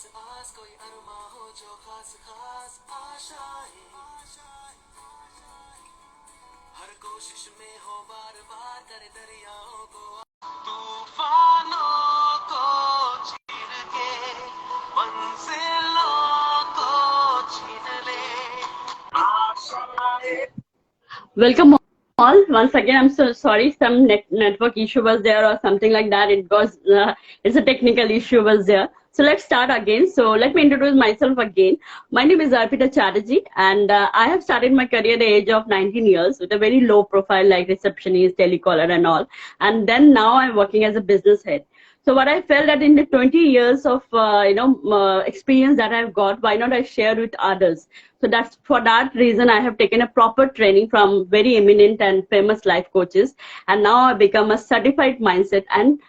कोई अरमा हो जो खास खास आशाएं हर कोशिश में हो बार बार करे दरियाओं को तूफानों को चीर के मंजिलों को छीन ले आशाएं Welcome all. Once again, I'm so sorry. Some network issue was there or something like that. It's a technical issue was there. So let's start again. So let me introduce myself again. My name is Arpita Chatterjee, and I have started my career at the age of 19 years with a very low profile like receptionist, telecaller, and all. And then now I'm working as a business head. So what I felt that in the 20 years of experience that I've got, why not I share with others? So that's for that reason I have taken a proper training from very eminent and famous life coaches, and now I become a certified mindset and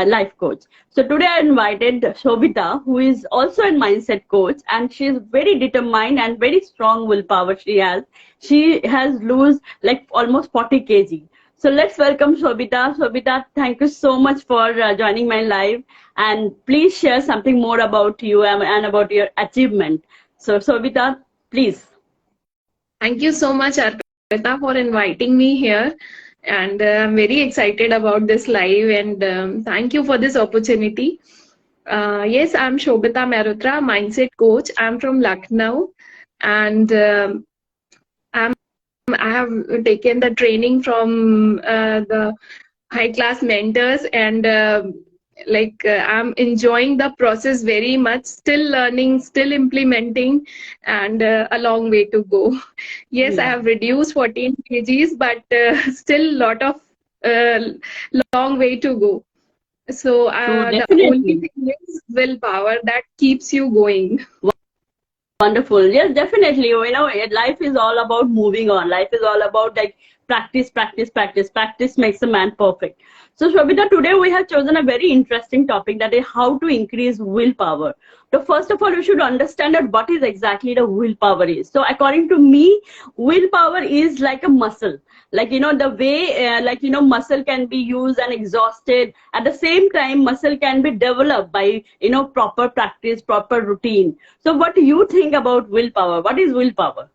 life coach. So today I invited Shobita, who is also a mindset coach, and she is very determined and very strong willpower. She has lose like almost 40 kg. So let's welcome Shobita. Shobita, thank you so much for joining my live, and please share something more about you and about your achievement. So Shobita, please. Thank you so much, Arpita, for inviting me here. And I'm very excited about this live, and thank you for this opportunity. Yes, I'm Shobita Mehrotra, mindset coach. I'm from Lucknow, and I have taken the training from the high class mentors, and I'm enjoying the process very much, still learning, still implementing, and a long way to go. Yes, I Yeah. have reduced 14 kgs, but still lot of uh, long way to go. So So the only definitely. thing is willpower that keeps you going. Wonderful. Yes, definitely. Life is all about moving on. Life is all about like practice, practice, practice. Practice makes a man perfect. So, Shobita, today we have chosen a very interesting topic, that is how to increase willpower. So, first of all, we should understand that what is exactly the willpower is. So, according to me, willpower is like a muscle. Like, the way, muscle can be used and exhausted. At the same time, muscle can be developed by, proper practice, proper routine. So what do you think about willpower? What is willpower?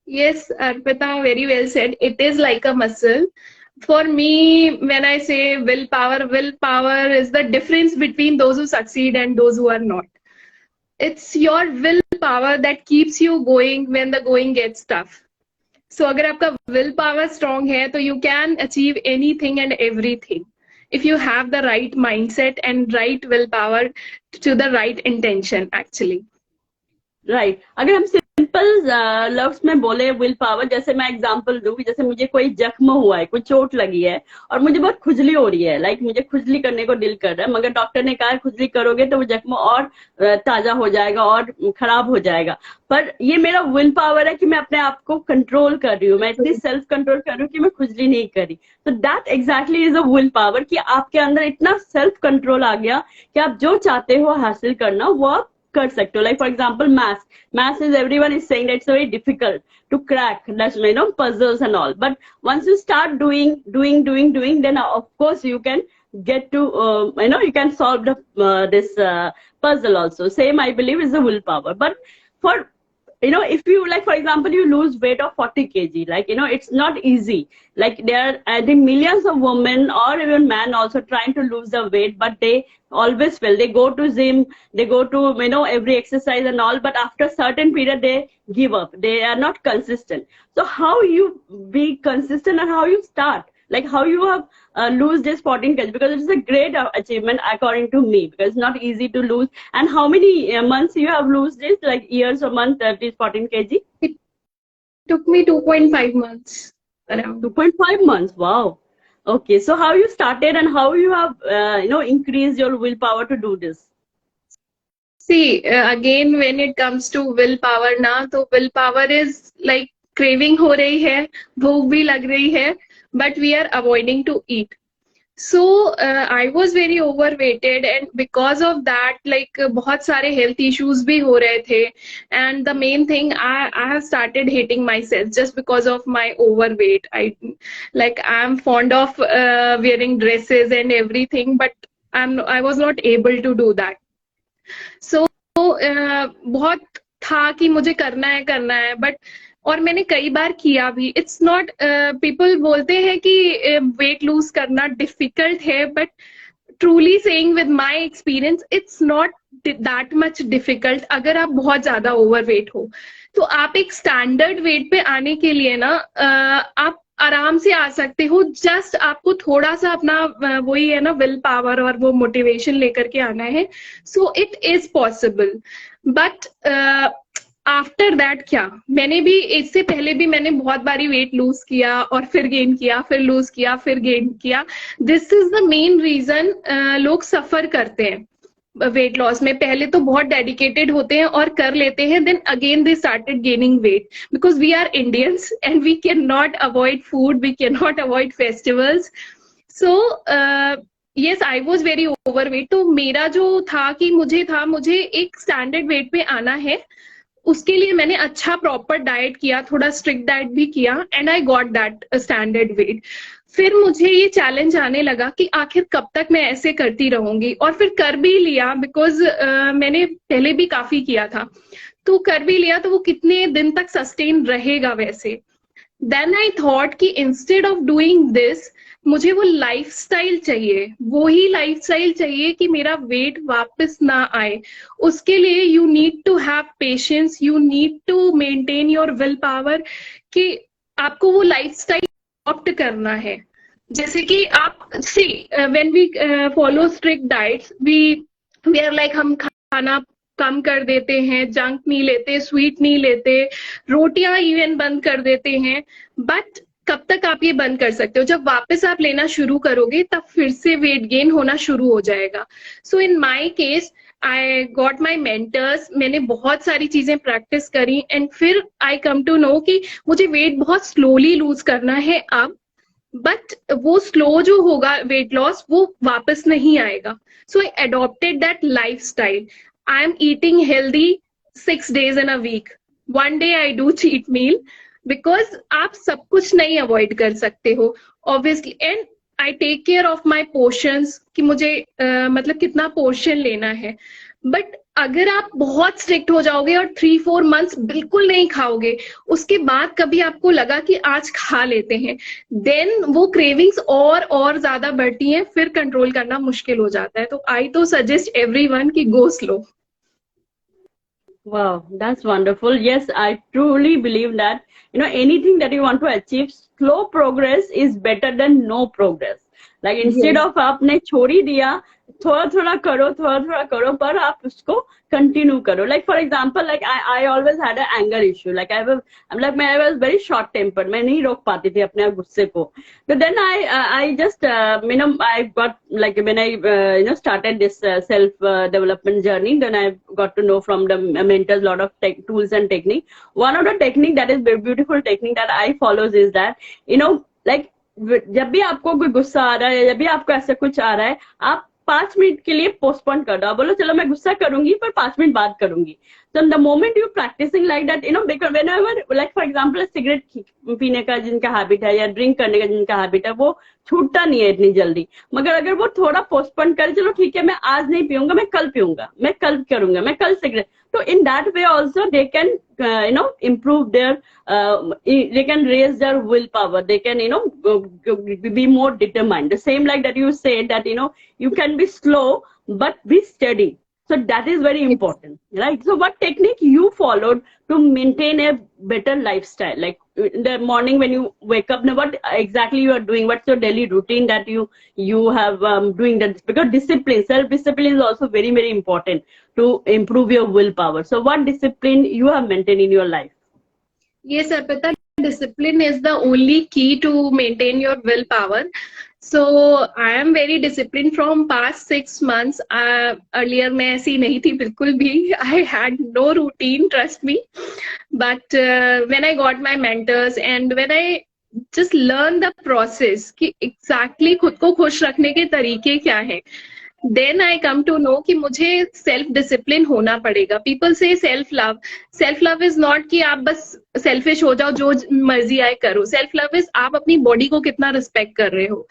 Yes, Arpita, very well said. It is like a muscle. For me, when I say willpower is the difference between those who succeed and those who are not. It's your willpower that keeps you going when the going gets tough. So अगर आपका willpower strong है, तो you can achieve anything and everything. If you have the right mindset and right willpower to the right intention, actually. Right अगर हम simple लफ्स में बोले will power, जैसे मैं एग्जांपल दूं, जैसे मुझे कोई जख्म हुआ है, कोई चोट लगी है और मुझे बहुत खुजली हो रही है, लाइक मुझे खुजली करने को दिल कर रहा है, मगर डॉक्टर ने कहा खुजली करोगे तो वो जख्म और ताजा हो जाएगा और खराब हो जाएगा। पर ये मेरा विल पावर है कि मैं अपने आप को कंट्रोल कर रही हूँ, मैं इतनी सेल्फ कंट्रोल कर रही हूँ कि मैं खुजली नहीं कर रही। तो that exactly is a will power, कि आपके अंदर इतना सेल्फ कंट्रोल आ गया कि आप जो चाहते हो हासिल करना वो आप कर सकते हो। Like for example math is, everyone is saying that it's very difficult to crack, that's puzzles and all, but once you start doing, then of course you can get to you can solve this puzzle also. Same I believe is the willpower. But for if you, like for example, you lose weight of 40 kg, like it's not easy. Like there are, I think, millions of women or even men also trying to lose the weight, but they always fail. They go to gym, they go to every exercise and all, but after certain period they give up, they are not consistent. So how you be consistent and how you start, like how you have lose this 14 kg, because it's a great achievement according to me, because it's not easy to lose. And how many months you have lose this, like years or months, this 14 kg? It took me 2.5 months around. 2.5 months. Wow. Okay, so how you started and how you have increased your willpower to do this? See, again, when it comes to willpower ना, तो willpower is like craving हो रही है, भूख भी लग रही है, but we are avoiding to eat. So I was very overweighted, and because of that, like बहुत सारे health issues भी हो रहे थे, and the main thing, I have started hating myself just because of my overweight. I'm fond of wearing dresses and everything, but I was not able to do that. सो बहुत था कि मुझे करना है, बट और मैंने कई बार किया भी. इट्स नॉट, पीपल बोलते हैं कि वेट लूज करना डिफिकल्ट है, but truly saying with my experience it's not that much difficult. अगर आप बहुत ज्यादा ओवरवेट हो तो आप एक स्टैंडर्ड वेट पे आने के लिए ना आप आराम से आ सकते हो. जस्ट आपको थोड़ा सा अपना वही है ना, विल पावर और वो मोटिवेशन लेकर के आना है. So it is possible. But after that क्या, मैंने भी इससे पहले भी मैंने बहुत बारी वेट लूज किया और फिर गेन किया, फिर लूज किया, फिर गेन किया. This is the main reason लोग सफर करते हैं वेट लॉस में. पहले तो बहुत डेडिकेटेड होते हैं और कर लेते हैं, then again they started gaining weight because we are Indians and we can not avoid food, we can not avoid festivals. So yes, I was very overweight. तो मेरा जो था कि मुझे एक स्टैंडर्ड वेट पे आना है. उसके लिए मैंने अच्छा प्रॉपर डाइट किया, थोड़ा स्ट्रिक्ट डाइट भी किया, and I got that standard weight. फिर मुझे ये चैलेंज आने लगा कि आखिर कब तक मैं ऐसे करती रहूंगी, और फिर कर भी लिया बिकॉज मैंने पहले भी काफी किया था. तो कर भी लिया, तो वो कितने दिन तक सस्टेन रहेगा वैसे. देन आई थॉट कि इंस्टेड ऑफ डूइंग दिस मुझे वो लाइफस्टाइल चाहिए, वो ही लाइफस्टाइल चाहिए कि मेरा वेट वापस ना आए. उसके लिए you need to have patience, you need to maintain your will power, कि आपको वो लाइफस्टाइल अडॉप्ट करना है. जैसे कि आप see, when we follow strict diets, we are like, हम खाना कम कर देते हैं, जंक नहीं लेते, स्वीट नहीं लेते, रोटियां इवन बंद कर देते हैं. बट कब तक आप ये बंद कर सकते हो? जब वापस आप लेना शुरू करोगे तब फिर से वेट गेन होना शुरू हो जाएगा. So in my case I got my mentors, मैंने बहुत सारी चीजें प्रैक्टिस करी, एंड फिर आई कम टू नो कि मुझे वेट बहुत स्लोली लूज करना है अब. बट वो स्लो जो होगा वेट लॉस, वो वापस नहीं आएगा. So I adopted that life style. I am eating healthy 6 days in a week. One day I do cheat meal because आप सब कुछ नहीं अवॉइड कर सकते हो obviously. And I take care of my portions कि मुझे मतलब कितना पोर्शन लेना है. बट अगर आप बहुत स्ट्रिक्ट हो जाओगे और 3-4 months बिल्कुल नहीं खाओगे, उसके बाद कभी आपको लगा कि आज खा लेते हैं, देन वो क्रेविंग्स और ज्यादा बढ़ती हैं, फिर कंट्रोल करना मुश्किल हो जाता है. तो आई तो सजेस्ट एवरीवन कि go slow. Wow, that's wonderful. Yes, I truly believe that, anything that you want to achieve, slow progress is better than no progress. Like instead Yes. of आपने छोड़ी दिया, थोड़ा थोड़ा करो, पर आप उसको कंटिन्यू करो. Like for example, like I always had an anger issue. Like I was very short tempered. मैं नहीं रोक पाती थी अपने गुस्से को. But then I just I got, like when I started this self development journey, then I got to know from the mentors lot of tools and technique. One of the technique that is very beautiful technique that I follows is that, like जब भी आपको कोई गुस्सा आ रहा है, जब भी आपको ऐसा कुछ आ रहा है, आप 5 मिनट के लिए पोस्टपोन कर दो. बोलो चलो मैं गुस्सा करूंगी पर 5 मिनट बाद करूंगी. So the moment you practicing like that, because whenever, like for example, cigarette पीने का जिनका हैबिट है या ड्रिंक करने का जिनका हैबिट है, वो छूटता नहीं है इतनी जल्दी. मगर अगर वो थोड़ा पोस्टपोन करे, चलो ठीक है मैं आज नहीं पीऊंगा, मैं कल पीऊंगा, मैं कल करूंगा, मैं कल सिगरेट, तो in that way also they can improve their they can raise their willpower, they can be more determined. The same like that you said that you can be slow but be steady. So that is very important, right? So what technique you followed to maintain a better lifestyle? Like in the morning when you wake up, now what exactly you are doing? What's your daily routine that you have doing that? Because discipline, self-discipline is also very, very important to improve your willpower. So what discipline you have maintained in your life? Yes, Arpita, discipline is the only key to maintain your willpower. So I am very disciplined from past 6 months. Earlier मैं ऐसी नहीं थी बिल्कुल भी. I had no routine, trust me. But when I got my mentors and when I just learned the process कि exactly खुद को खुश रखने के तरीके क्या हैं, then I come to know कि मुझे self discipline होना पड़ेगा. People say self love. Self love is not कि आप बस selfish हो जाओ, जो मर्जी आए करो. Self love is आप अपनी body को कितना respect कर रहे हो,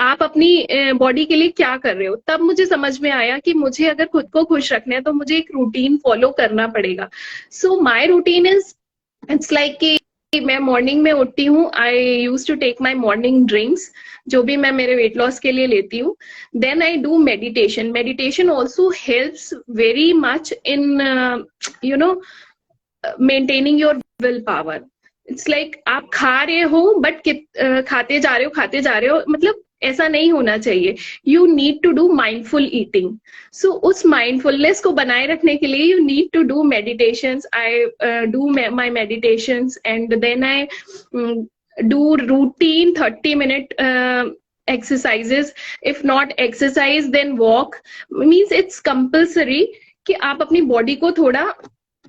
आप अपनी बॉडी के लिए क्या कर रहे हो। तब मुझे समझ में आया कि मुझे अगर खुद को खुश रखना है तो मुझे एक रूटीन फॉलो करना पड़ेगा। So my routine is, it's like कि मैं मॉर्निंग में उठती हूँ, I use to take my morning drinks, जो भी मैं मेरे वेट लॉस के लिए लेती हूँ। Then I do meditation. Meditation also helps very much in you know maintaining your will power. It's like आप खा रहे हो बट खाते जा रहे हो, मतलब ऐसा नहीं होना चाहिए। You need to do mindful eating. So उस माइंडफुलनेस को बनाए रखने के लिए you need to do meditations. I do my meditations and then I do routine 30-minute exercises. If not exercise then walk. Means it's compulsory कि आप अपनी body को थोड़ा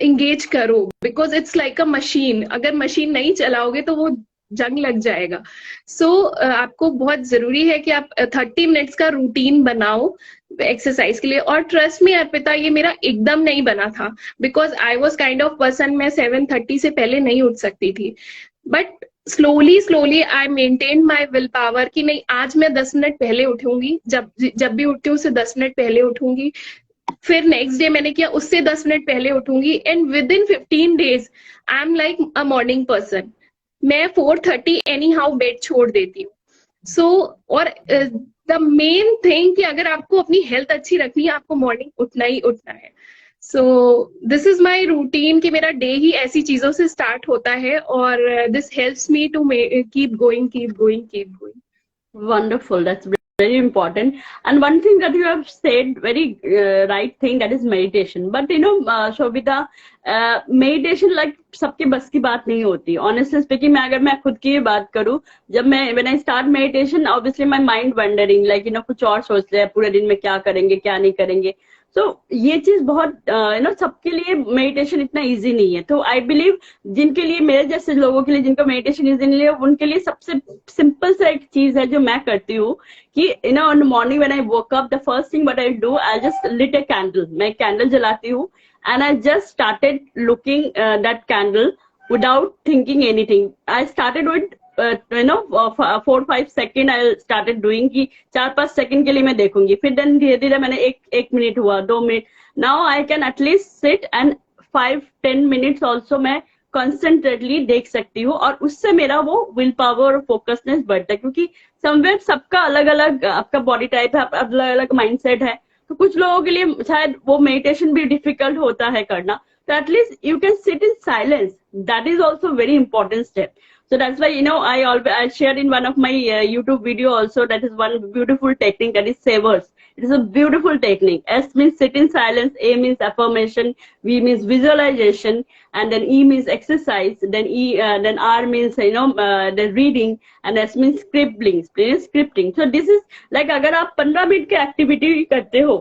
engage करो, because it's like a machine. अगर machine नहीं चलाओगे तो वो जंग लग जाएगा। सो आपको बहुत जरूरी है कि आप 30 मिनट्स का रूटीन बनाओ एक्सरसाइज के लिए। और ट्रस्ट मी अर्पिता, ये मेरा एकदम नहीं बना था, because I was kind of person, मैं 7:30 से पहले नहीं उठ सकती थी। But slowly I maintain my will power कि नहीं, आज मैं 10 मिनट पहले उठूंगी, जब भी उठती हूँ उससे 10 मिनट पहले उठूंगी। फिर नेक्स्ट डे मैंने किया, उससे 10 मिनट पहले उठूंगी, and within 15 days I am like a morning person. मैं 4:30 एनी हाउ बेड छोड़ देती हूँ। सो और द मेन थिंग कि अगर आपको अपनी हेल्थ अच्छी रखनी है, आपको मॉर्निंग उठना ही उठना है। So this is my routine कि मेरा डे ही ऐसी चीजों से स्टार्ट होता है, और this helps me to keep going. Wonderful. That's very important. And one thing that you have said, very right thing, that is meditation. But you know, Shobita, meditation like सबके बस की बात नहीं होती. Honestly speaking, अगर मैं खुद की बात करूँ, जब मैं when I start meditation, obviously my mind wandering, like you know, कुछ और सोच रहे हैं, पूरे दिन में क्या करेंगे, क्या नहीं करेंगे. So ये चीज बहुत सबके लिए मेडिटेशन इतना इजी नहीं है. तो आई बिलीव जिनके लिए, मेरे जैसे लोगों के लिए जिनको मेडिटेशन इजी नहीं है, उनके लिए सबसे सिंपल सा एक चीज है जो मैं करती हूँ कि on morning when I woke up, the first thing what I do, I just lit a candle. मैं कैंडल जलाती हूँ and I just started looking that candle without thinking anything. I started with 4-5 second I started doing कि 4-5 second के लिए मैं देखूंगी. फिर then धीरे धीरे मैंने एक मिनट हुआ, 2 minute. Now I can at least sit and 5-10 minutes also मैं कॉन्सेंट्रेटली देख सकती हूँ, और उससे मेरा वो विल पावर और फोकसनेस बढ़ता है. क्योंकि समवेयर सबका अलग अलग आपका बॉडी टाइप है, अलग अलग माइंडसेट है. तो कुछ लोगों के लिए शायद वो मेडिटेशन भी डिफिकल्ट होता है करना. तो at least you can sit in silence. That is also very important step. So that's why, I shared in one of my YouTube video also, that is one beautiful technique, that is Savers. It is a beautiful technique. S means sit in silence, A means affirmation, V means visualization, and then E means exercise, then R means, the reading, and S means scripting. So this is like, अगर आप 15 minute की activity करते हो,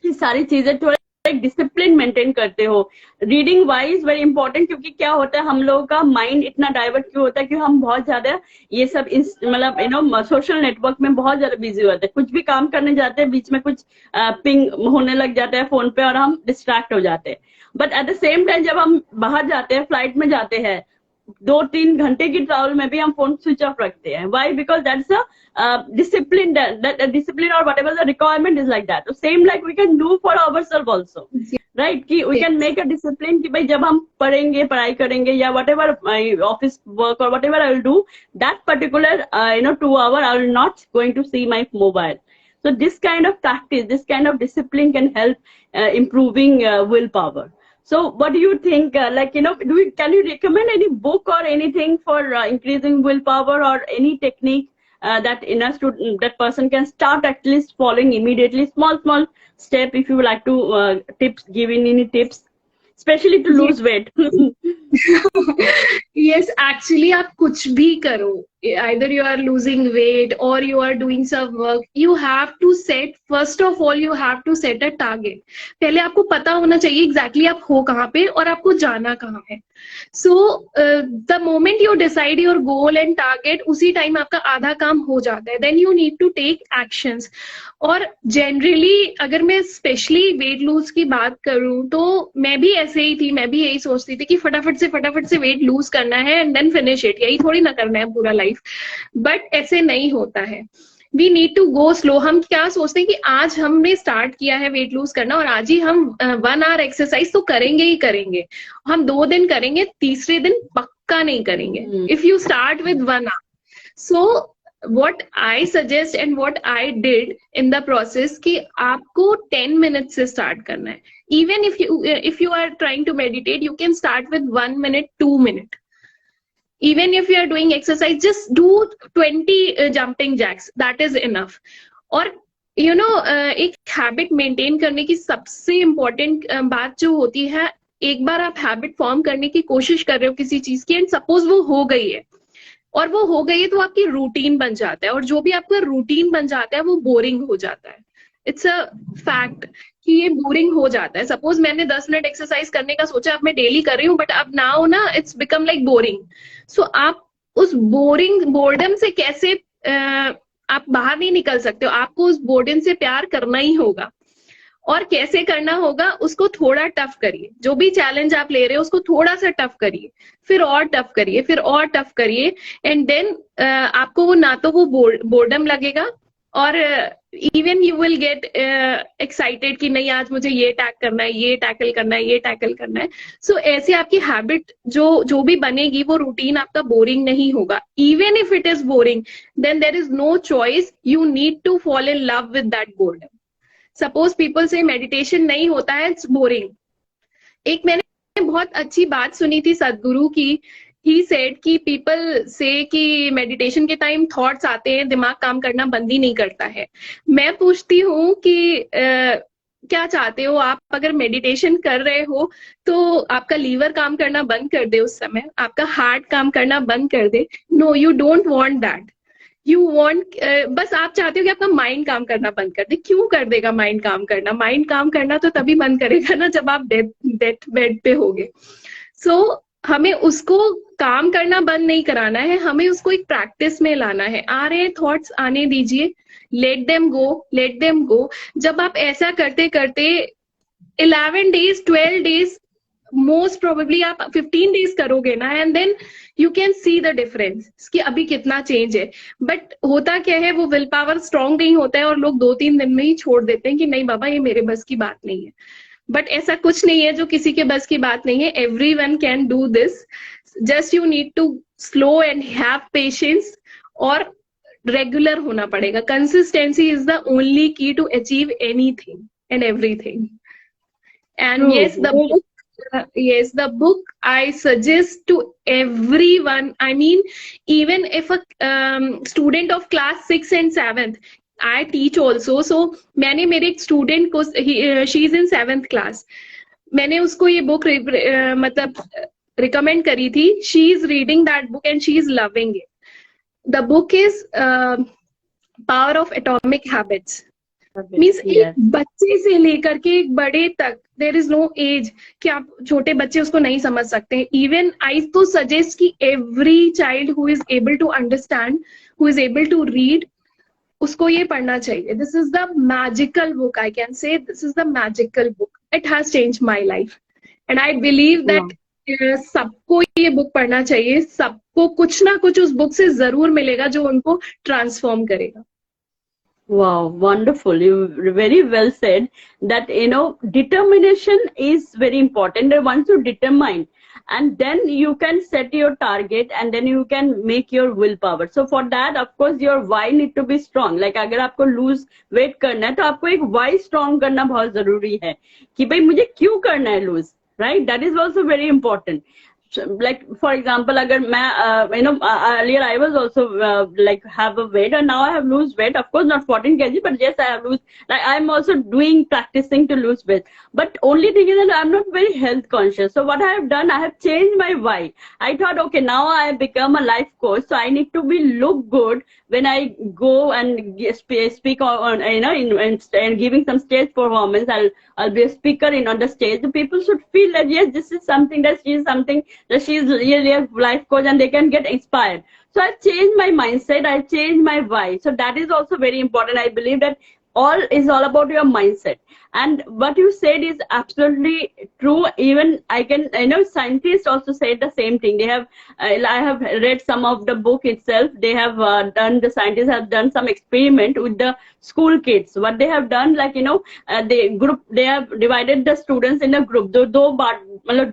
ये सारी चीजें थोड़ा एक डिसिप्लिन मेंटेन करते हो. रीडिंग वाइज वेरी इंपॉर्टेंट, क्योंकि क्या होता है, हम लोगों का माइंड इतना डाइवर्ट क्यों होता है कि हम बहुत ज्यादा ये सब मतलब सोशल नेटवर्क में बहुत ज्यादा बिजी होते हैं. कुछ भी काम करने जाते हैं, बीच में कुछ पिंग होने लग जाता है फोन पे और हम डिस्ट्रैक्ट हो जाते हैं. But at the same time जब हम बाहर जाते हैं, फ्लाइट में जाते हैं, 2-3 घंटे की ट्रैवल में भी हम फोन स्विच ऑफ रखते हैं. Why? Because that's a discipline, discipline और whatever the requirement is like that. So same like we can do for ourselves also, right? कि we can make a discipline कि भाई जब हम पढ़ेंगे, पढ़ाई करेंगे, या whatever my office work or whatever I will do, that particular 2 hour I will not going to see my mobile. So this kind of practice, this kind of discipline can help improving willpower. So what do you think, can you recommend any book or anything for increasing willpower, or any technique that that person can start at least following immediately, small step, if you would like to give any tips, especially to lose weight? Yes, actually आप कुछ भी करो, either you are losing weight or you are doing some work, you have to set, first of all you have to set a target. पहले आपको पता होना चाहिए exactly आप हो कहाँ पे और आपको जाना कहाँ है. So the moment you decide your goal and target, उसी टाइम आपका आधा काम हो जाता है. Then you need to take actions. और जनरली अगर मैं स्पेशली वेट लूज की बात करूं, तो मैं भी ऐसे ही थी, मैं भी यही सोचती थी कि फटाफट से वेट लूज करना है एंड देन फिनिश इट, यही थोड़ी ना करना है पूरा लाइफ. बट ऐसे नहीं होता है. We need to go slow. हम क्या सोचते हैं कि आज हमने स्टार्ट किया है वेट लूज करना और आज ही हम 1 आवर एक्सरसाइज तो करेंगे ही करेंगे, हम 2 दिन करेंगे, तीसरे दिन पक्का नहीं करेंगे। If you start with 1 hour, so what I suggest and what I did in the process कि आपको 10 minutes से start करना है। Even if you are trying to meditate, you can start with 1 minute, 2 minute. Even if you are doing exercise, just do 20 jumping jacks. That is enough. और you know एक habit maintain करने की सबसे important बात जो होती है, एक बार आप habit form करने की कोशिश कर रहे हो किसी चीज की and suppose वो हो गई है, और वो हो गई है तो आपकी रूटीन बन जाता है, और जो भी आपका रूटीन बन जाता है वो बोरिंग हो जाता है। इट्स अ फैक्ट कि ये बोरिंग हो जाता है। सपोज मैंने 10 मिनट एक्सरसाइज करने का सोचा, अब मैं डेली कर रही हूँ, बट अब नाउ ना इट्स बिकम लाइक बोरिंग। सो आप उस बोर्डम से कैसे आप बाहर नहीं निकल सकते हो, आपको उस बोर्डम से प्यार करना ही होगा। और कैसे करना होगा, उसको थोड़ा टफ करिए। जो भी चैलेंज आप ले रहे हो उसको थोड़ा सा टफ करिए, फिर और टफ करिए, फिर और टफ करिए, एंड देन आपको वो ना तो वो बोर्डम लगेगा, और even you will get excited कि नहीं आज मुझे ये टैक करना है, ये टैकल करना है, ये टैकल करना है। सो ऐसे आपकी हैबिट जो भी बनेगी, वो रूटीन आपका बोरिंग नहीं होगा। Even if it is boring, then there is no choice, you need to fall in love with that boredom. Suppose people say meditation नहीं होता है, इट्स बोरिंग। एक मैंने बहुत अच्छी बात सुनी थी सदगुरु की। ही सेड कि पीपल से कि मेडिटेशन के टाइम थॉट्स आते हैं, दिमाग काम करना बंद ही नहीं करता है। मैं पूछती हूँ कि क्या चाहते हो आप? अगर मेडिटेशन कर रहे हो तो आपका लीवर काम करना बंद कर दे उस समय, आपका हार्ट काम करना बंद कर दे? No, you don't want that. You want बस आप चाहते हो कि आपका माइंड काम करना बंद कर दे। क्यों कर देगा माइंड काम करना? माइंड काम करना तो तभी बंद करेगा ना जब आप डेथ बेड पे होगे। सो हमें उसको काम करना बंद नहीं कराना है, हमें उसको एक प्रैक्टिस में लाना है। आ रहे थॉट्स आने दीजिए, let them go, let them go. जब आप ऐसा करते करते 11 डेज 12 डेज, मोस्ट प्रोबेबली आप 15 डेज करोगे ना, and then you can see the difference कि अभी कितना चेंज है। बट होता क्या है, वो विल पावर स्ट्रॉन्ग नहीं होता है और लोग 2-3 दिन में ही छोड़ देते हैं कि नहीं बाबा ये मेरे बस की बात नहीं है। बट ऐसा कुछ नहीं है जो किसी के बस की बात नहीं है। Everyone can do this, just you need to slow and have patience, और रेगुलर होना पड़ेगा। Consistency is the only key to achieve anything and everything. And yes, the book I suggest to everyone. I mean, even if a student of class 6th and 7th, I teach also. So मैंने मेरे एक student को, she is in 7th class, मैंने उसको ये book मतलब recommend करी थी. She is reading that book and she is loving it. The book is Power of Atomic Habits. Means एक बच्चे से लेकर के एक बड़े तक, देयर इज नो एज कि आप छोटे बच्चे उसको नहीं समझ सकते. इवन आई तो सजेस्ट कि every child who is able to understand, who is able to read, उसको ये पढ़ना चाहिए. This is the magical book. I can say this is the magical book. It has change my life and I believe that सबको ये book पढ़ना चाहिए. सबको कुछ ना कुछ उस बुक से जरूर मिलेगा जो उनको ट्रांसफॉर्म करेगा. Wow, wonderful. You very well said that, determination is very important. Once you determine, and then you can set your target and then you can make your willpower. So for that, of course, your why need to be strong. Like अगर आपको lose weight करना है तो आपको एक why strong करना बहुत जरूरी है कि भाई मुझे क्यों करना है lose, right? That is also very important. Like for example, agar main earlier I was also like have a weight and now I have lose weight. Of course not 14 kg, but yes I have lose. Like I'm also practicing to lose weight. But only thing is that I'm not very health conscious. So what I have done, I have changed my why. I thought, okay, now I have become a life coach, so I need to be look good when I go and speak on and giving some stage performance. I'll be a speaker on the stage. The people should feel that yes, this is something, that she is something, that she is really a life coach, and they can get inspired. So I've changed my mindset, I've changed my why. So that is also very important. I believe that all about your mindset. And what you said is absolutely true. Even I can, scientists also said the same thing. They have, I have read some of the book itself. They have the scientists have done some experiment with the school kids. What they have done, like, they have divided the students in a group. दो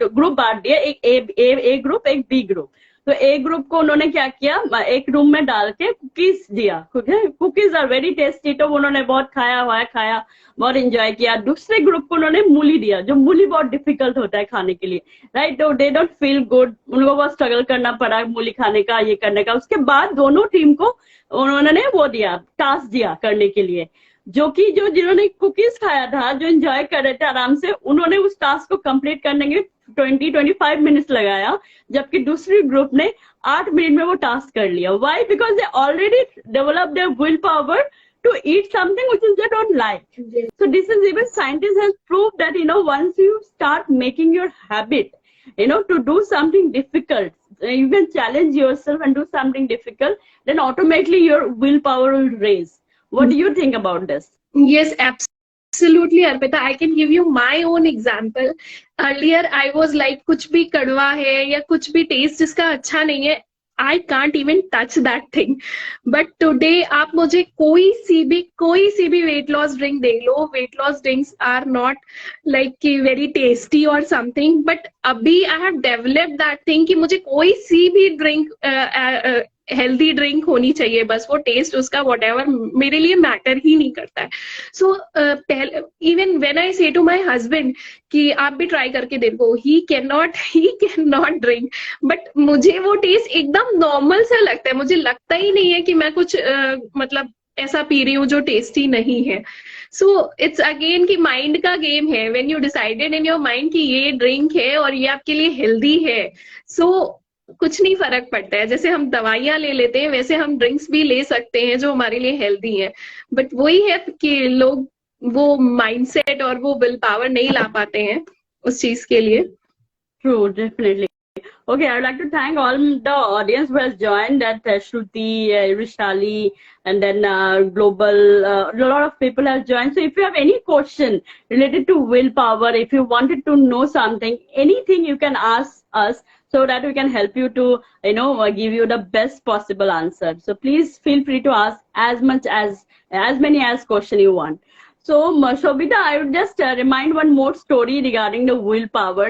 group बांट दिया, एक ए group, एक B group. तो ए group को उन्होंने क्या किया, एक रूम में डाल के कुकीज दिया. कुकीज आर वेरी टेस्टी, तो उन्होंने बहुत खाया, बहुत एंजॉय किया. दूसरे ग्रुप को उन्होंने मूली दिया, जो मूली बहुत डिफिकल्ट होता है खाने के लिए, राइट. तो दे डोंट फील गुड, उनको बहुत स्ट्रगल करना पड़ा मूली खाने का, ये करने का. उसके बाद दोनों टीम को उन्होंने वो दिया, टास्क दिया करने के लिए, जिन्होंने कुकीज खाया था, जो एंजॉय कर रहे थे आराम से, उन्होंने उस टास्क को कंप्लीट करने के 20-25 मिनट्स लगाया, जबकि दूसरी ग्रुप ने 8 मिनट में वो टास्क कर लिया. Why? Because they already develop their will power to eat something which is they don't like. Yes. So this is, even scientists have proved that, once you start making your habit, to do something difficult, you can challenge yourself and do something difficult, then automatically your willpower will raise. What do you think about this? Yes, absolutely, Arpita. I can give you my own example. Earlier, I was like, कुछ भी कड़वा है या कुछ भी test जिसका अच्छा नहीं है, I can't even touch that thing. But today, आप मुझे कोई सी भी weight loss drink they low. Weight loss drinks are not like very tasty or something. But अभी I have developed that thing कि मुझे कोई सी भी drink हेल्दी ड्रिंक होनी चाहिए, बस वो टेस्ट उसका whatever मेरे लिए मैटर ही नहीं करता है. सो इवन व्हेन आई से टू माय हस्बैंड कि आप भी ट्राई करके देखो, he can not drink, but मुझे वो टेस्ट एकदम नॉर्मल सा लगता है. मुझे लगता ही नहीं है कि मैं कुछ मतलब ऐसा पी रही हूँ जो टेस्टी नहीं है. सो इट्स अगेन कि माइंड का गेम है. When you decided in your mind कि ये ड्रिंक है और ये आपके लिए हेल्दी है, सो कुछ नहीं फर्क पड़ता है. जैसे हम दवाइयां ले लेते हैं, वैसे हम ड्रिंक्स भी ले सकते हैं जो हमारे लिए हेल्दी है. बट वही है कि लोग वो माइंडसेट और वो विल पावर नहीं ला पाते हैं उस चीज के लिए. True, definitely. Okay, I would like to thank all the audience who has joined, that Shruti, Rishali, and then Global, a lot of people have joined. So if you have any question related to willpower, if you wanted to know something, anything, you can ask us so that we can help you to, give you the best possible answer. So please feel free to ask as many as question you want. So, Shobita, I would just remind one more story regarding the willpower.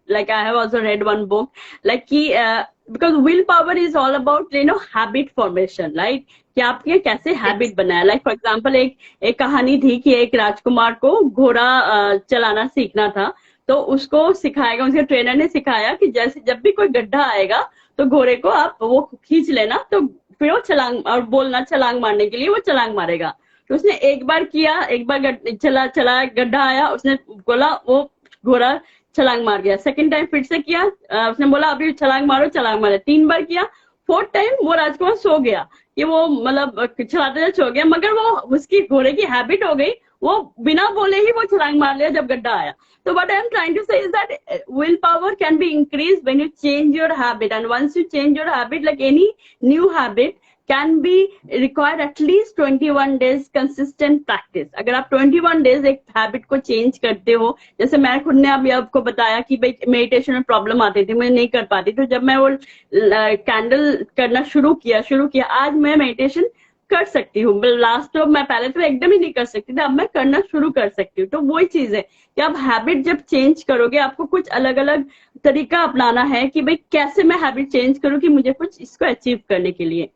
Like I have also read one book, like because willpower is all about, habit formation, right? कि आपके कैसे habit बनाया. Like for example एक कहानी थी कि एक राजकुमार को घोड़ा चलाना सीखना था, तो उसको सिखाएगा, उसके ट्रेनर ने सिखाया कि जैसे जब भी कोई गड्ढा आएगा तो घोड़े को आप वो खींच लेना, तो फिर वो छलांग, और बोलना छलांग मारने के लिए, वो छलांग मारेगा. तो उसने एक बार किया, एक बार चला गड्ढा आया, उसने बोला, वो घोड़ा छलांग मार गया. सेकंड टाइम फिर से किया, उसने बोला अभी छलांग मारो, छलांग मारे. 3 बार किया. 4th टाइम वो राजकुमार सो गया, कि वो मतलब चलाते सो गया, मगर वो उसकी घोड़े की हैबिट हो गई, वो बिना बोले ही वो छलांग मार लिया जब गड्ढा आया. So what I am trying to say is that willpower can be increased when you change your habit, and once you change your habit, like any new habit, can be required at least 21 days consistent practice. अगर आप 21 days एक habit को change करते हो, जैसे मैं खुद ने अभी आपको बताया कि भाई मेडिटेशन में प्रॉब्लम आती थी, मैं नहीं कर पाती, तो जब मैं वो कैंडल करना शुरू किया, आज मैं मेडिटेशन कर सकती हूँ. लास्ट तो मैं पहले तो एकदम ही नहीं कर सकती थी, अब मैं करना शुरू कर सकती हूँ. तो वही चीज है कि आप हैबिट जब चेंज करोगे, आपको कुछ अलग अलग तरीका अपनाना है कि भाई कैसे मैं हैबिट चेंज करूँ कि मुझे कुछ इसको अचीव करने के लिए.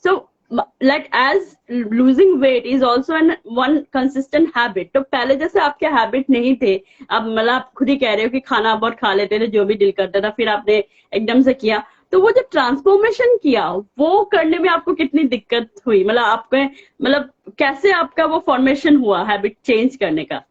So, like as losing weight is also one consistent habit. तो पहले जैसे आपके हैबिट नहीं थे, अब मतलब आप खुद ही कह रहे हो कि खाना बहुत खा लेते थे, जो भी दिल करता था, फिर आपने एकदम से किया, तो वो जब ट्रांसफॉर्मेशन किया, वो करने में आपको कितनी दिक्कत हुई, मतलब आपके कैसे आपका वो फॉर्मेशन हुआ हैबिट चेंज करने का?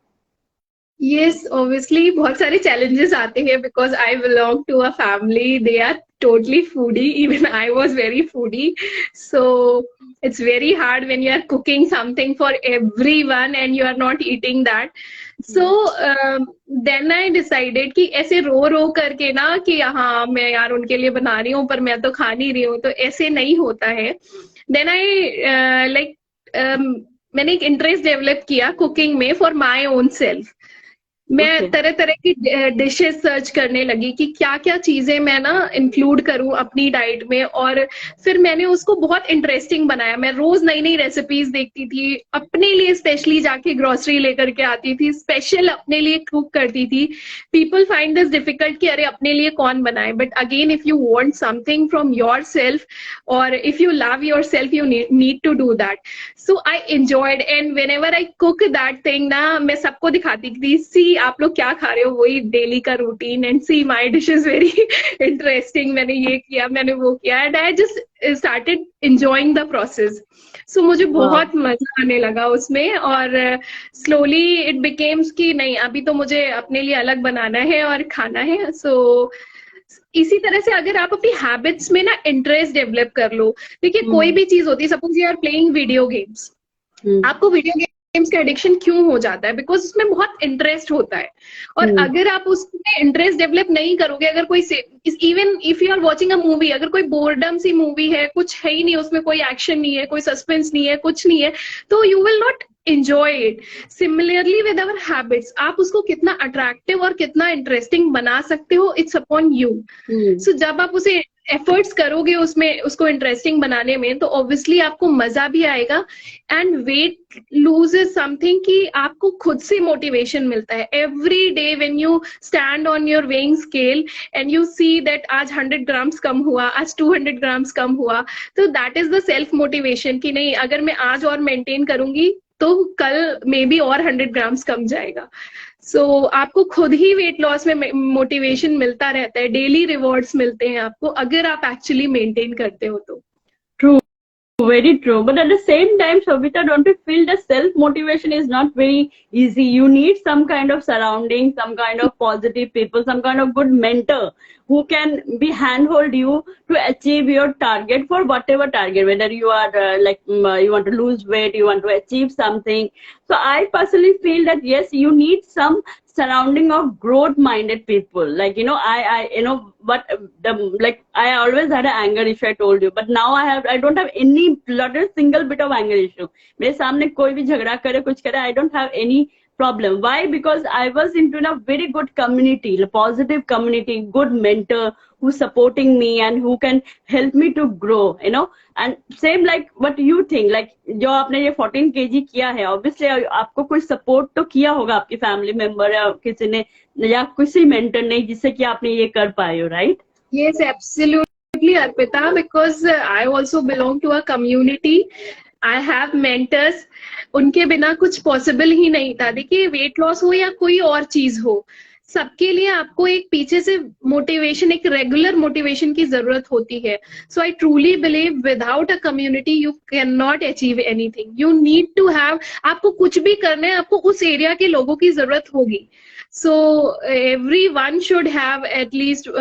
Yes, obviously बहुत सारे challenges आते हैं because I belong to a family, they are totally foodie. Even I was very foodie, so it's very hard when you are cooking something for everyone and you are not eating that. So then I decided कि ऐसे रो करके ना कि हाँ मैं यार उनके लिए बना रही हूँ पर मैं तो खा नहीं रही हूँ, तो ऐसे नहीं होता है. Then I मैंने एक इंटरेस्ट डेवलप किया कुकिंग में फॉर माई ओन सेल्फ। मैं Okay. तरह तरह की डिशेस सर्च करने लगी कि क्या क्या चीजें मैं ना इंक्लूड करूं अपनी डाइट में, और फिर मैंने उसको बहुत इंटरेस्टिंग बनाया। मैं रोज नई नई रेसिपीज देखती थी, अपने लिए स्पेशली जाके ग्रोसरी लेकर के आती थी, स्पेशल अपने लिए कुक करती थी। पीपल फाइंड दिस डिफिकल्ट कि अरे अपने लिए कौन बनाए, but again if you want something from yourself और if you love yourself you need to do that. So I enjoyed, and whenever I cook that thing ना, मैं सबको दिखाती थी, सी आप लोग क्या खा रहे हो, वही डेली का routine, and see my dish is very interesting, मैंने ये किया, मैंने वो किया, and I just started enjoying the process. So मुझे बहुत मजा आने लगा उसमें, और स्लोली इट बिकेम्स कि नहीं अभी तो मुझे अपने लिए अलग बनाना है और खाना है। सो इसी तरह से अगर आप अपनी हैबिट्स में ना इंटरेस्ट डेवलप कर लो, देखिए कोई भी चीज होती है, suppose you are playing video games, आपको वीडियो गेम्स का एडिक्शन क्यों हो जाता है? बिकॉज उसमें बहुत इंटरेस्ट होता है, और अगर आप उसमें इंटरेस्ट डेवलप नहीं करोगे, अगर कोई even if you are watching a movie, अगर कोई बोर्डम सी मूवी है, कुछ है ही नहीं उसमें, कोई एक्शन नहीं है, कोई सस्पेंस नहीं है, कुछ नहीं है, तो you will not enjoy it. Similarly with our habits, आप उसको कितना अट्रैक्टिव और कितना इंटरेस्टिंग बना सकते हो, इट्स अपॉन यू। सो जब आप उसे एफर्ट्स करोगे उसमें, उसको इंटरेस्टिंग बनाने में, तो ऑब्वियसली आपको मजा भी आएगा। And weight lose is something कि आपको खुद से मोटिवेशन मिलता है। Every day when you stand on your weighing scale and you see that आज 100 ग्राम्स कम हुआ, आज 200 ग्राम्स कम हुआ, तो that is the self motivation कि नहीं अगर मैं आज और मेंटेन करूंगी तो कल मे बी और 100 ग्राम्स कम जाएगा। सो आपको खुद ही वेट लॉस में मोटिवेशन मिलता रहता है, डेली रिवॉर्ड्स मिलते हैं आपको, अगर आप एक्चुअली मेंटेन करते हो तो। True. Very true. But at the same time, Shobita, don't you feel that self-motivation is not very easy? You need some kind of surrounding, some kind of positive people, some kind of good mentor who can be handhold you to achieve your target for whatever target, whether you are you want to lose weight, you want to achieve something. So I personally feel that yes, you need some surrounding of growth minded people. Like, you know, I but I always had an anger issue, I told you, but now I don't have any not a single bit of anger issue. मेरे सामने कोई भी झगड़ा करे, कुछ करे, I don't have any problem. Why? Because I was into a very good community, a positive community, good mentor who's supporting me and who can help me to grow, you know. And same like what you think, like जो आपने ये 14 kg किया है, obviously आपको कोई support तो किया होगा आपकी family member या किसी ने या किसी mentor ने, जिससे कि आपने ये कर पाए हो, right? Yes, absolutely, Arpita, because I also belong to a community. I have mentors. उनके बिना कुछ पॉसिबल ही नहीं था। देखिए वेट लॉस हो या कोई और चीज हो, सबके लिए आपको एक पीछे से मोटिवेशन, एक रेगुलर मोटिवेशन की जरूरत होती है। So I truly believe without a community you can not achieve anything. You need to have, आपको कुछ भी करना है आपको उस एरिया के लोगों की जरूरत होगी। सो everyone should have at least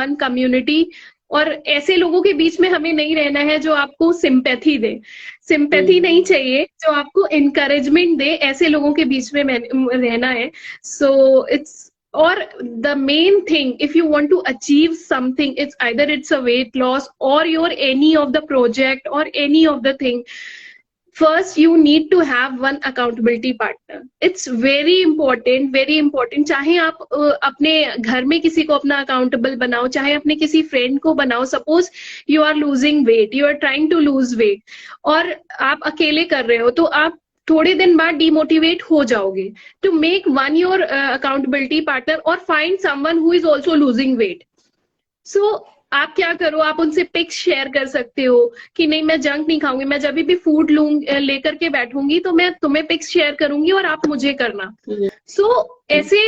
one community, और ऐसे लोगों के बीच में हमें नहीं रहना है जो आपको सिंपैथी दे, सिंपैथी नहीं चाहिए, जो आपको इनकरेजमेंट दे, ऐसे लोगों के बीच में रहना है। So it's or the main thing, if you want to achieve something, it's either it's a weight loss or your any of the project or any of the thing, first you need to have one accountability partner. It's very important, very important. चाहे आप अपने घर में किसी को अपना accountable बनाओ, चाहे अपने किसी फ्रेंड को बनाओ। Suppose you are losing weight, you are trying to lose weight, और आप अकेले कर रहे हो, तो आप थोड़े दिन बाद डिमोटिवेट हो जाओगे। To make one your accountability partner और find someone who is also losing weight. So आप क्या करो, आप उनसे पिक्स शेयर कर सकते हो कि नहीं मैं जंक नहीं खाऊंगी, मैं जब भी फूड लेकर के बैठूंगी तो मैं तुम्हें पिक्स शेयर करूंगी और आप मुझे करना। सो ऐसे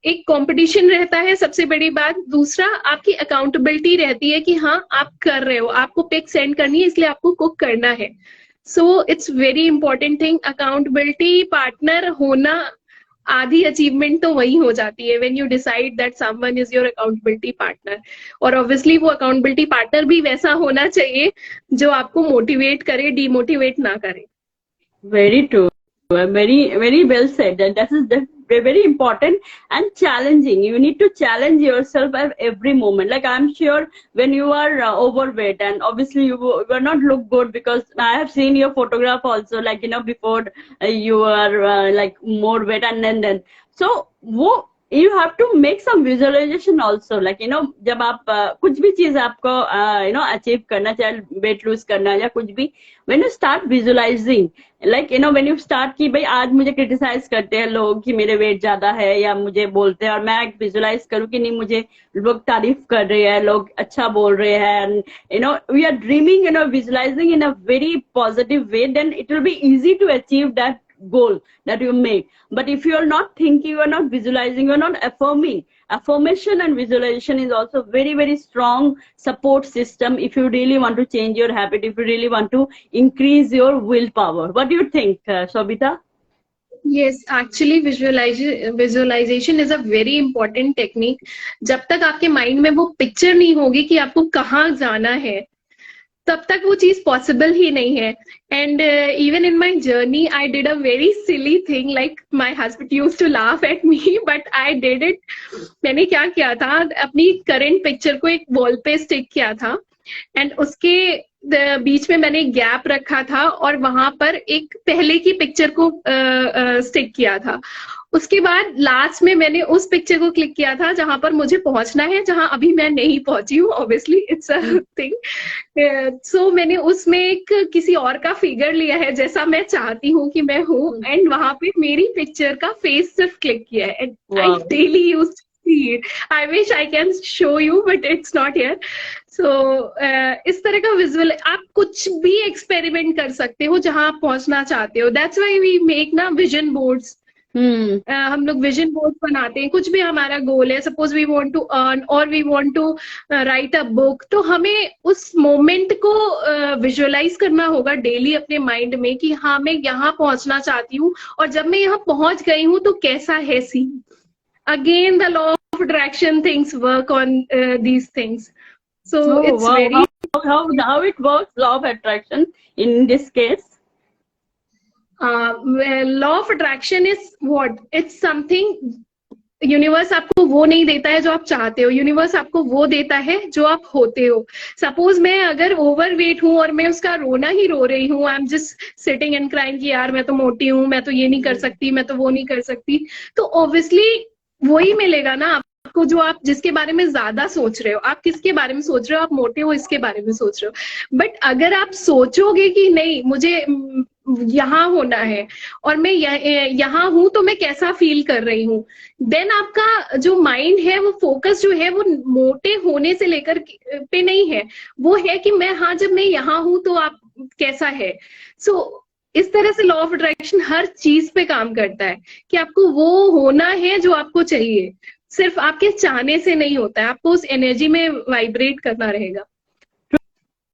एक कंपटीशन रहता है, सबसे बड़ी बात। दूसरा, आपकी अकाउंटेबिलिटी रहती है कि हाँ आप कर रहे हो, आपको पिक सेंड करनी है, इसलिए आपको कुक करना है। So it's very important thing. Accountability partner होना आधी अचीवमेंट तो वही हो जाती है when you decide that someone is your accountability partner. और ऑब्वियसली वो अकाउंटेबिलिटी पार्टनर भी वैसा होना चाहिए जो आपको मोटिवेट करे, डिमोटिवेट ना करे। Very true. Very, very well said. And very important and challenging. You need to challenge yourself at every moment. Like I'm sure when you are overweight and obviously you will not look good, because I have seen your photograph also, like, you know, before you are like more weight, and then so you have to make some visualization also, like, you know, जब आप कुछ भी चीज आपको you know achieve करना, चाहे weight lose करना या कुछ भी, when you start visualizing, like, you know, when you start कि भाई आज मुझे criticize करते हैं लोग कि मेरे weight ज्यादा है या मुझे बोलते हैं, और मैं visualize करूँ कि नहीं, मुझे लोग तारीफ कर रहे हैं, लोग अच्छा बोल रहे हैं, and you know we are dreaming, you know, visualizing in a very positive way, then it will be easy to achieve that goal that you make. But if you are not thinking, you are not visualizing, you are not affirming. Affirmation and visualization is also very, very strong support system if you really want to change your habit, if you really want to increase your willpower. What do you think, Shobita? Yes, actually visualization is a very important technique. जब तक आपके mind में वो picture नहीं होगी कि आपको कहाँ जाना है, तब तक वो चीज पॉसिबल ही नहीं है. And even in my journey I did a very silly thing, like my husband used to laugh at me, but I did it. मैंने क्या किया था, अपनी करंट पिक्चर को एक वॉल पे स्टिक किया था, एंड उसके बीच में मैंने गैप रखा था, और वहां पर एक पहले की पिक्चर को स्टिक किया था. उसके बाद लास्ट में मैंने उस पिक्चर को क्लिक किया था जहां पर मुझे पहुंचना है, जहां अभी मैं नहीं पहुंची हूँ. Obviously it's a thing. So मैंने उसमें एक किसी और का फिगर लिया है जैसा मैं चाहती हूँ कि मैं हूँ, एंड वहां पे मेरी पिक्चर का फेस सिर्फ क्लिक किया है. And I daily use see it. I wish I can show you, but it's not here. So इस तरह का विजुअल आप कुछ भी एक्सपेरिमेंट कर सकते हो जहां आप पहुंचना चाहते हो. That's why we make ना विजन बोर्ड्स. हम लोग विजन बोर्ड बनाते हैं. कुछ भी हमारा गोल है, suppose we want to earn और we want to write a book, तो हमें उस मोमेंट को विजुअलाइज करना होगा डेली अपने माइंड में कि हाँ मैं यहाँ पहुंचना चाहती हूँ, और जब मैं यहाँ पहुंच गई हूँ तो कैसा है scene. Again, the law of attraction things work on these things. So it's wow, very how it works, law of attraction in this case. Well, law of attraction is what? It's something. Universe आपको वो नहीं देता है जो आप चाहते हो, universe आपको वो देता है जो आप होते हो. सपोज मैं अगर ओवरवेट हूँ और मैं उसका रोना ही रो रही हूँ, I am just sitting and crying कि यार मैं तो मोटी हूँ, मैं तो ये नहीं कर सकती, मैं तो वो नहीं कर सकती, तो ऑब्वियसली वही मिलेगा ना आपको जो आप जिसके बारे में ज्यादा सोच रहे हो. आप किसके बारे में सोच रहे हो? आप मोटे हो इसके बारे में सोच रहे हो. बट अगर आप सोचोगे कि नहीं मुझे यहाँ होना है और मैं यहाँ हूं तो मैं कैसा फील कर रही हूँ, देन आपका जो माइंड है वो फोकस जो है वो मोटे होने से लेकर पे नहीं है, वो है कि मैं हाँ जब मैं यहाँ हूं तो आप कैसा है. सो इस तरह से लॉ ऑफ अट्रैक्शन हर चीज पे काम करता है कि आपको वो होना है जो आपको चाहिए. सिर्फ आपके चाहने से नहीं होता है, आपको उस एनर्जी में वाइब्रेट करना रहेगा.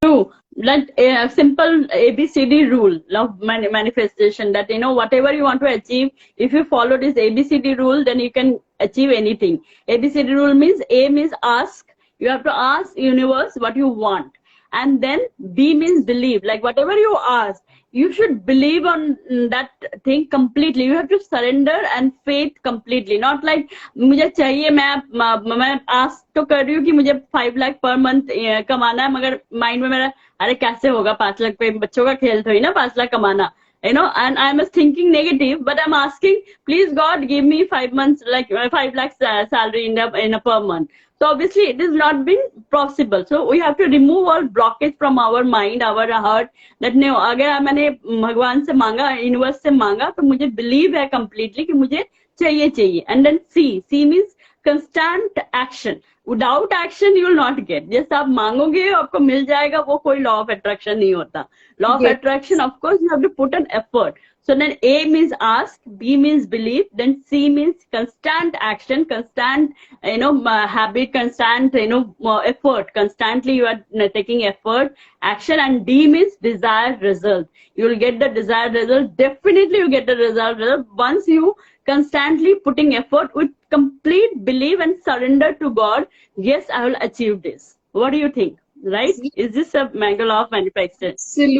True. Like a simple ABCD rule of manifestation, that you know whatever you want to achieve, if you follow this ABCD rule, then you can achieve anything. ABCD rule means A means ask. You have to ask universe what you want, and then B means believe. Like whatever you ask, you should believe on that thing completely. You have to surrender and faith completely. Not like मुझे चाहिए, मैं ask तो कर रही हूँ कि मुझे 5 lakh per month कमाना है, मगर माइंड में मेरा अरे कैसे होगा 5 लाख पे, बच्चों का खेल थोड़ी ना 5 लाख कमाना, you know, and I'm thinking negative, but I'm asking, please God, give me 5 months, like 5 lakhs salary in a per month. So obviously it is not been possible. So we have to remove all blockage from our mind, our heart, that no, अगर मैंने भगवान से मांगा, universe से मांगा, तो मुझे believe है completely कि मुझे चाहिए. And then C means constant action. Without action you will not get. जैसे आप मांगोगे आपको मिल जाएगा, वो कोई law of attraction नहीं होता. Law of attraction, of course, you have to put an effort. So then A means ask, B means believe, then C means constant action, constant, habit, constant, effort. Constantly you are taking effort, action, and D means desired result. You will get the desired result. Definitely you get the desired result once you constantly putting effort with complete belief and surrender to God. Yes, I will achieve this. What do you think? Right? Is this a law of manifestation? Absolutely.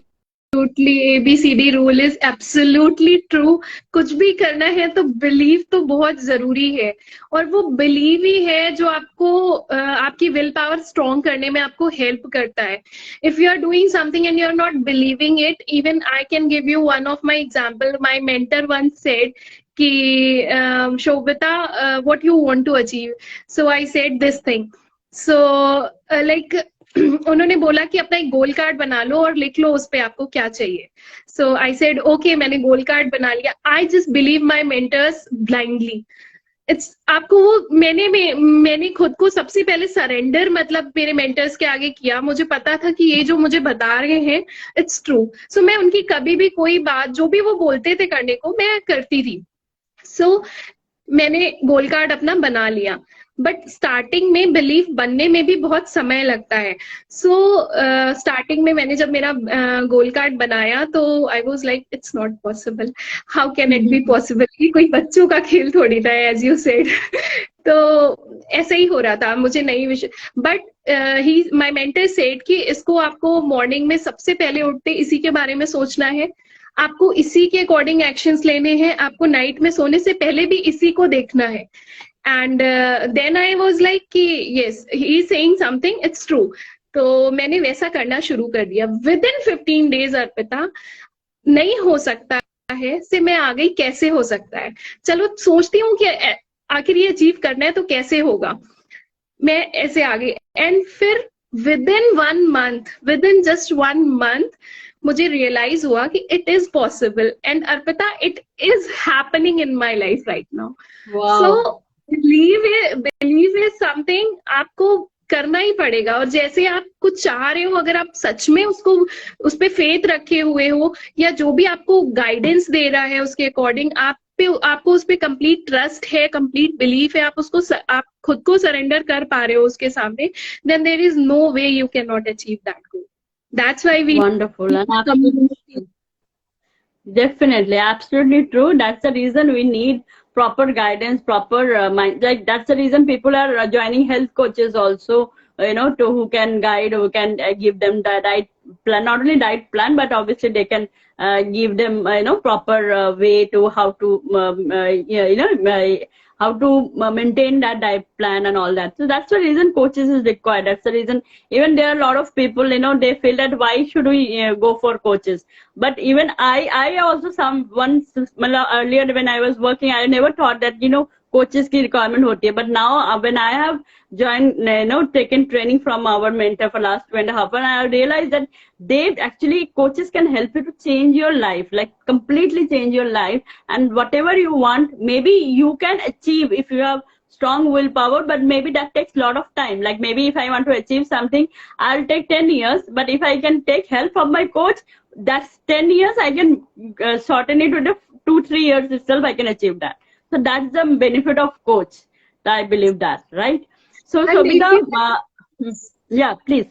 Absolutely, ABCD rule is absolutely true. कुछ भी करना है तो believe तो बहुत जरूरी है, और वो बिलीव ही है जो आपको आपकी विल पावर स्ट्रॉन्ग करने में आपको हेल्प करता है. If you are doing something and you are not believing it, even I can give you one of my example. My mentor once said कि Shobita, what you want to achieve? So I said this thing. So like उन्होंने बोला कि अपना एक गोल card बना लो और लिख लो उस पे आपको क्या चाहिए. सो आई सेड ओके, मैंने गोल कार्ड बना लिया. I just believe my mentors blindly. It's आपको वो मैंने खुद को सबसे पहले सरेंडर मतलब मेरे मेंटर्स के आगे किया. मुझे पता था कि ये जो मुझे बता रहे हैं इट्स ट्रू. सो मैं उनकी कभी भी कोई बात जो भी वो बोलते थे करने को मैं करती थी. सो मैंने गोल कार्ड अपना बना लिया, बट स्टार्टिंग में बिलीफ बनने में भी बहुत समय लगता है. सो स्टार्टिंग में मैंने जब मेरा गोल कार्ड बनाया तो आई was like it's not possible, how can it be possible. ये कोई बच्चों का खेल थोड़ी था, एज यू सेड. तो ऐसे ही हो रहा था, मुझे नई विषय. But he my mentor said कि इसको आपको मॉर्निंग में सबसे पहले उठते इसी के बारे में सोचना है, आपको इसी के अकॉर्डिंग एक्शंस लेने हैं, आपको नाइट में सोने से पहले भी इसी को देखना है. And then I was like कि yes he is saying something, it's true. तो मैंने वैसा करना शुरू कर दिया. विद इन 15 डेज अर्पिता, नहीं हो सकता है से मैं आ गई, कैसे हो सकता है, चलो सोचती हूँ कि आखिर ये अचीव करना है तो कैसे होगा. मैं ऐसे आ गई. एंड फिर with in 1 month, with in just 1 month मुझे रियलाइज हुआ कि it is possible. And Arpita, it is happening in my life right now. So believe is something आपको करना ही पड़ेगा. और जैसे आप कुछ चाह रहे हो, अगर आप सच में उसको उस पे फेथ रखे हुए हो, या जो भी आपको गाइडेंस दे रहा है उसके अकॉर्डिंग आपको उस पे कंप्लीट ट्रस्ट है, कंप्लीट बिलीफ है, आप खुद को सरेंडर कर पा रहे हो उसके सामने, then there is no way you can not achieve that goal. That's why we wonderful and absolutely, definitely, absolutely true. That's the reason we need proper guidance, proper mind. Like that's the reason people are joining health coaches also. To who can guide, who can give them the diet plan, not only diet plan, but obviously they can give them proper way to how to how to maintain that diet plan and all that. So that's the reason coaches is required. That's the reason even there are a lot of people, they feel that why should we go for coaches. But even I also once earlier when I was working, I never thought that coaches की requirement होती है. But now when I have joined, taken training from our mentor for last 2.5 years, I realized that coaches can help you to change your life, like completely change your life, and whatever you want, maybe you can achieve if you have strong willpower, but maybe that takes a lot of time. Like maybe if I want to achieve something, I'll take 10 years, but if I can take help from my coach, that's 10 years, I can shorten it to 2-3 years itself, I can achieve that. So that's the benefit of coach. I believe that, right? So, Shobita, yeah, please.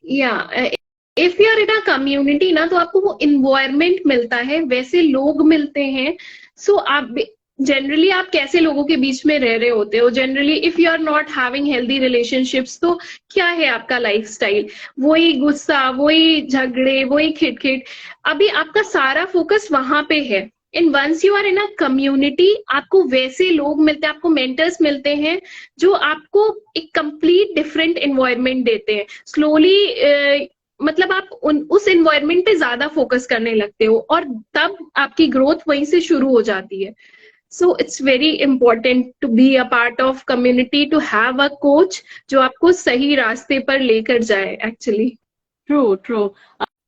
Yeah, if you are in a community ना, तो आपको वो environment मिलता है, वैसे लोग मिलते हैं. So आप जनरली आप कैसे लोगों के बीच में रह रहे होते हो. Generally if you are not having healthy relationships, तो क्या है आपका लाइफस्टाइल? वही गुस्सा, वही झगड़े, वही खिटखिट. अभी आपका सारा फोकस वहां पे है. In once you are in a community, आपको वैसे लोग मिलते हैं, आपको मेंटर्स मिलते हैं जो आपको एक कंप्लीट डिफरेंट एनवायरनमेंट देते हैं. स्लोली मतलब आप उस एनवायरनमेंट पे ज्यादा फोकस करने लगते हो, और तब आपकी ग्रोथ वहीं से शुरू हो जाती है. So it's very important to be a part of community, to have a coach जो आपको सही रास्ते पर लेकर जाए. Actually true.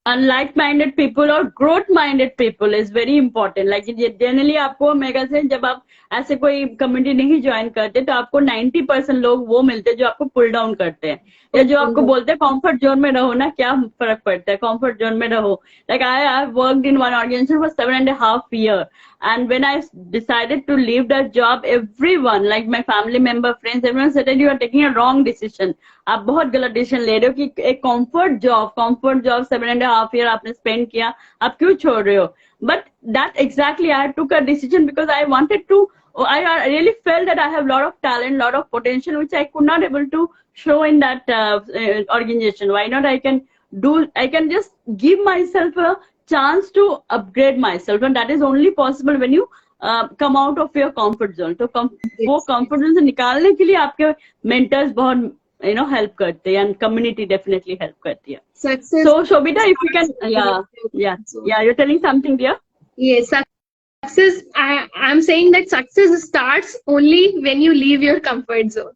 Like-minded people or growth-minded people is very important. Like generally आपको मेगा से जब आप ऐसे कोई कम्युनिटी नहीं ज्वाइन करते, तो आपको 90% लोग वो मिलते हैं जो आपको पुल डाउन करते हैं, या जो आपको बोलते हैं कंफर्ट जोन में रहो ना, क्या फर्क पड़ता है, कंफर्ट जोन में रहो. Like I worked in one organization for 7.5 years, and when I decided to leave that job, everyone, like my family member, friends, everyone said that you are taking a wrong decision. आप बहुत गलत decision ले रहे हो कि एक comfort job 7.5 years आपने spend किया, आप क्यों छोड़ रहे हो. But that exactly I took a decision because I wanted to. I really felt that I have a lot of talent, lot of potential, which I could not able to show in that organization. Why not? I can just give myself a chance to upgrade myself, and that is only possible when you come out of your comfort zone. तो वो comfort zone से निकालने के लिए आपके mentors बहुत help करते हैं, and community definitely help करती है. Success. So Shobita, if you can, you're telling something, dear? Yes, success. I'm saying that success starts only when you leave your comfort zone.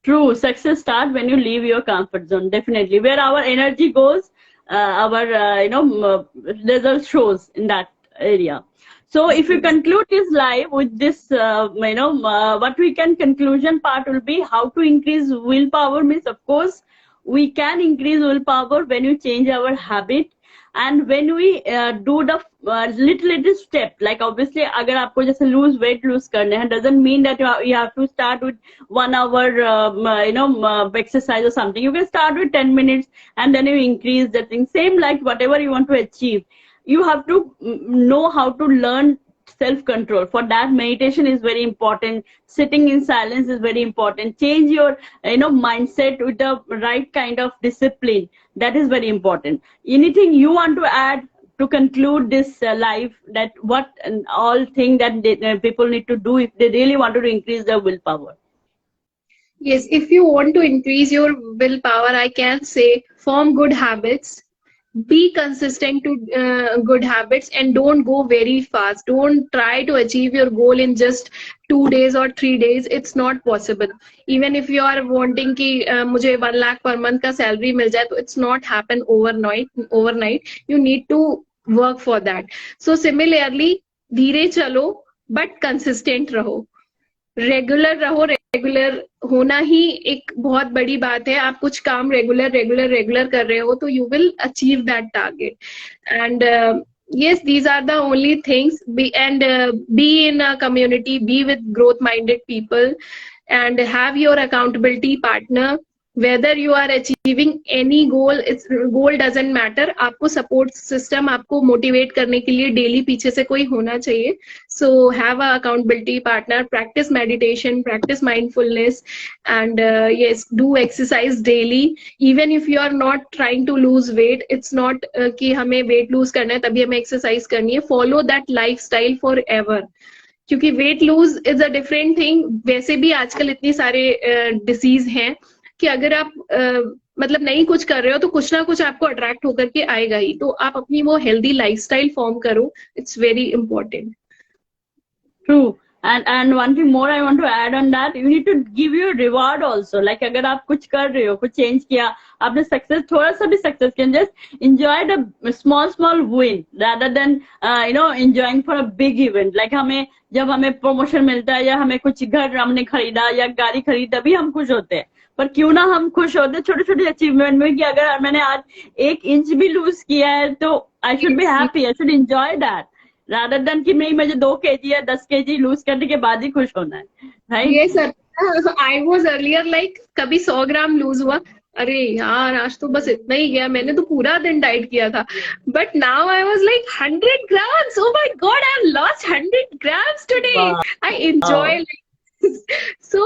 True, success starts when you leave your comfort zone. Definitely, where our energy goes, our result shows in that area. So if you conclude this live with this, what we can conclusion part will be how to increase willpower. Means, of course, we can increase willpower when you change our habit, and when we do the little step. Like obviously, अगर आपको जैसे lose weight करने हैं, doesn't mean that you have to start with 1 hour exercise or something. You can start with 10 minutes and then you increase the thing. Same like whatever you want to achieve. You have to know how to learn self-control. For that, meditation is very important. Sitting in silence is very important. Change your mindset with the right kind of discipline. That is very important. Anything you want to add to conclude this live, that what and all thing that people need to do if they really want to increase their willpower? Yes, if you want to increase your willpower, I can say form good habits. Be consistent to good habits, and don't go very fast. Don't try to achieve your goal in just 2 days or 3 days. It's not possible. Even if you are wanting कि मुझे 1 lakh per month का salary मिल जाए, तो it's not happen overnight. You need to work for that. So similarly, धीरे चलो but consistent रहो. Regular रहो. Regular होना ही एक बहुत बड़ी बात है. आप कुछ काम रेगुलर कर रहे हो तो you will achieve that target. And yes, these are the only things. Be in a community, be with growth minded people, and have your accountability partner. Whether you are achieving any goal, goal doesn't matter. आपको support system, आपको motivate करने के लिए daily पीछे से कोई होना चाहिए. So have a accountability partner. Practice meditation, practice mindfulness, and yes, do exercise daily. Even if you are not trying to lose weight, it's not कि हमें weight lose करना है तभी हमें exercise करनी है. Follow that lifestyle forever. क्योंकि weight lose is a different thing. वैसे भी आजकल इतनी सारे disease हैं कि अगर आप मतलब नहीं कुछ कर रहे हो तो कुछ ना कुछ आपको अट्रैक्ट होकर के आएगा ही. तो आप अपनी वो हेल्दी लाइफस्टाइल फॉर्म करो. It's very important. True. And one thing more I want to add on that, you need to give your reward also. Like अगर आप कुछ कर रहे हो, कुछ change किया, आपने success, थोड़ा सा भी success किया, just enjoy the small win rather than enjoying for a big event. Like जब हमें promotion मिलता है या हमें कुछ घर हमने खरीदा या गाड़ी खरीदी तभी हम खुश होते हैं. पर क्यों ना हम खुश होते छोटे छोटे अचीवमेंट में कि अगर मैंने आज 1 इंच भी लूज किया है तो I should be happy, I should enjoy that rather than कि नहीं मुझे 2 kg या 10 kg लूज करने के बाद ही खुश होना है. राइट? ये sir I was earlier like कभी 100 ग्राम लूज हुआ, अरे यार आज तो बस इतना ही गया, मैंने तो पूरा दिन डाइट किया था. But now I was like 100 grams, oh my god, I have lost 100 grams today. I enjoy so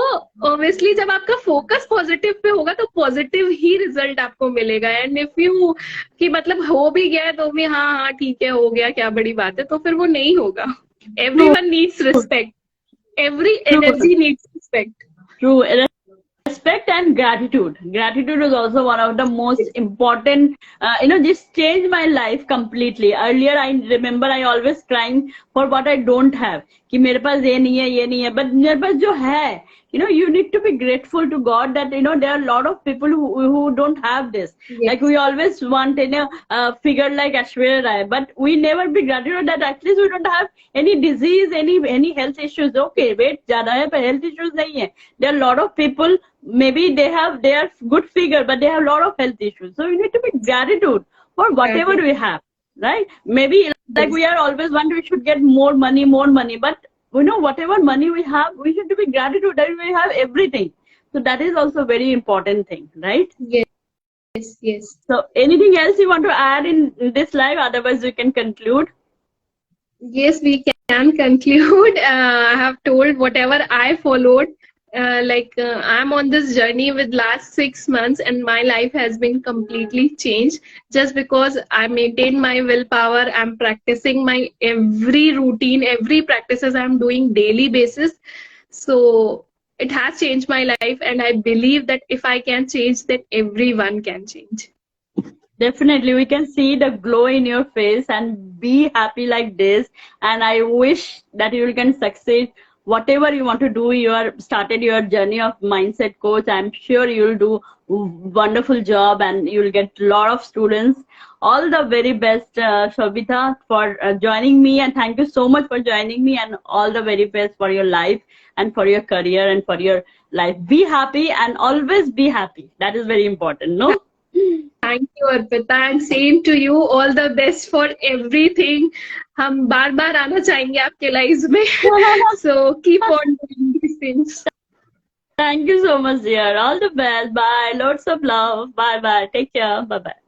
obviously जब आपका फोकस पॉजिटिव पे होगा तो पॉजिटिव ही रिजल्ट आपको मिलेगा. एंड इफ यू कि मतलब हो भी गया तो भी हाँ ठीक है हो गया क्या बड़ी बात है, तो फिर वो नहीं होगा. Everyone needs respect. Every energy needs respect. True. Respect and gratitude. Gratitude is also one of the most important, this changed my life completely. Earlier, I remember I always crying for what I don't have. कि मेरे पास ये नहीं है, but मेरे पास जो है, you need to be grateful to God that, there are a lot of people who don't have this. Yes. Like we always want, a figure like Aishwarya Rai, but we never be grateful that at least we don't have any disease, any health issues. Okay, weight ज़्यादा है, पर health issues नहीं है. There are a lot of people, maybe they are good figure, but they have a lot of health issues. So you need to be gratitude for whatever we have, right? Maybe like we are always wondering we should get more money, but whatever money we have, we should be gratitude that we have everything. So that is also very important thing, right? Yes. So anything else you want to add in this live? Otherwise we can conclude. Yes, we can conclude. I have told whatever I followed. I'm on this journey with last 6 months, and my life has been completely changed just because I maintain my willpower. I'm practicing my every routine, every practices I'm doing daily basis. So it has changed my life, and I believe that if I can change, that everyone can change. Definitely, we can see the glow in your face and be happy like this. And I wish that you can succeed. Whatever you want to do, you are started your journey of mindset coach. I'm sure you'll do wonderful job and you'll get a lot of students. All the very best, Shobita, for joining me, and thank you so much for joining me. And all the very best for your life and for your career and for your life. Be happy and always be happy. That is very important, no? Thank you, Arpita, and same to you. All the best for everything. हम बार बार आना चाहेंगे आपके life में. So keep on doing these things. Thank you so much, dear. All the best. Bye. Lots of love. Bye bye. Take care. Bye bye.